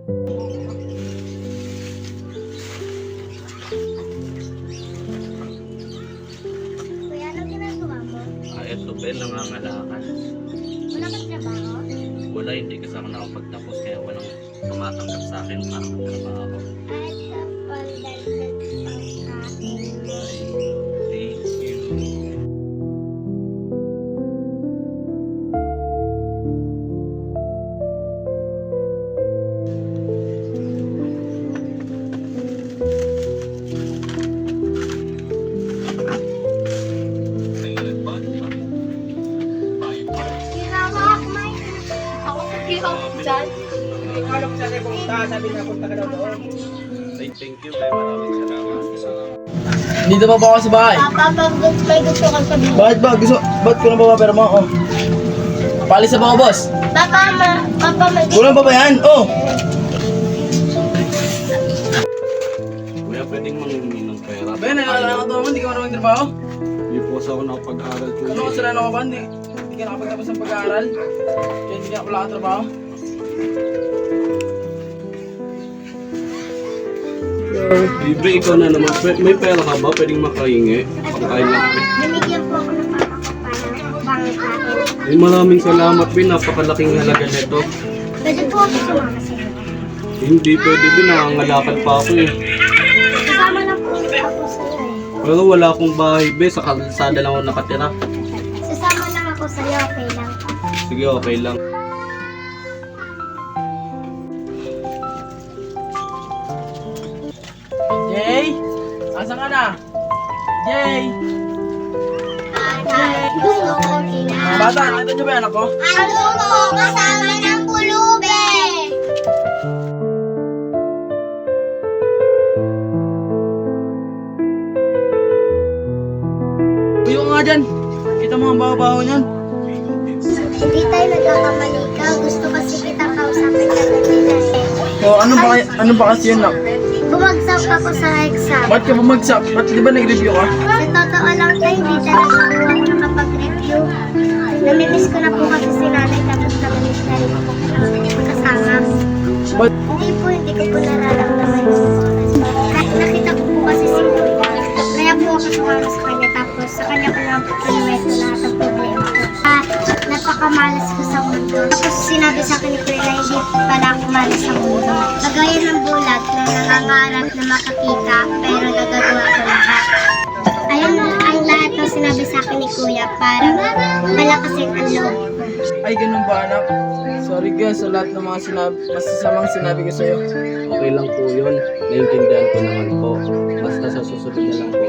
Kuya, ano ginagawa mo? Ito Ben, nangangalakal. Wala kang trabaho? Wala, hindi kasi ako nakapagtapos kaya walang tumatanggap sa akin para magtrabaho. At kapal dagdag pang akin. Thank you. Ginawak, May. Ako sa gihawak dyan. Alam ko sabi punta, sabi na punta ka daw doon. Ay, thank you, Ben. Maraming salamat. Dito pa ba ako sa bahay? Papa, may gusto kang sabihin. Bakit ba? Ba't ko na ba pera mo? Oh. Palis na ba ako, boss? Papa, may gusto. Kulang pa ba yan? Oh! Kuya, pwedeng mangingi ng pera. Ben, nalala ka to naman, hindi ka maraming trabaho? Hindi po kasi ako nakapag-aral ko. Ano kasalanan ko ba? Hindi ka nakapagtapos ng pag-aaral? Kaya hindi ka wala kang trabaho? Libre, ikaw na naman. May pera ka ba? Pwedeng makahingi. Pagkain lang. Binigyan po ako ng papa ko para bangit natin. Ay, maraming salamat, Ben. Napakalaking halaga nito. Pwede po ako sumama sa inyo. Hindi pwede, Ben. Nangangalakal pa ako eh. Kasama lang po ako sa iyo eh. Pero wala akong bahay, Ben. Sa kalsada lang ako nakatira. Sasama lang ako sa iyo, okay lang. Sige, okay lang. Jay? Asan ka na? Jay? Gusto ko Mga bata, nakita niyo ba yung anak ko? Ano po kasama ng pulubi? Uyo ka nga dyan. Kita mo ang baho-baho niyan. Hindi tayo nagkakamali ka. Gusto kasi kitang kausapin ka nila. O, ano ba kasi yun, nak? Bumagsak ako sa exam. Ba't ka bumagsak? Ba't di ba nag-review ka? Sa totoo lang tayo, hindi talaga po ako nakapag-review. Namimiss ko na po kasi si nanay tapos namimiss na rin po kasama. Ba't? Hindi ko po nararamdaman yung oras. Nakita ko po kasi si Kuya. Kaya po ako sumama sa kanya tapos sa kanya ko lang po kinuwento lahat ng problema ko. Napakamalas ko sa mundo. Tapos sinabi sa akin ni Kuya na hindi pala ako malas sa mundo. Kagaya ng bulag na nangangarap na makakita pero nagagawa ko lahat. Ayun ang lahat ng sinabi sa akin ni Kuya para malakasin ang loob ko. Ay, ganun ba, anak? Sorry guys sa lahat ng mga masasamang sinabi ko sa'yo. Okay lang po yun. Naiintindihan ko naman po. Basta sa susunod na lang po,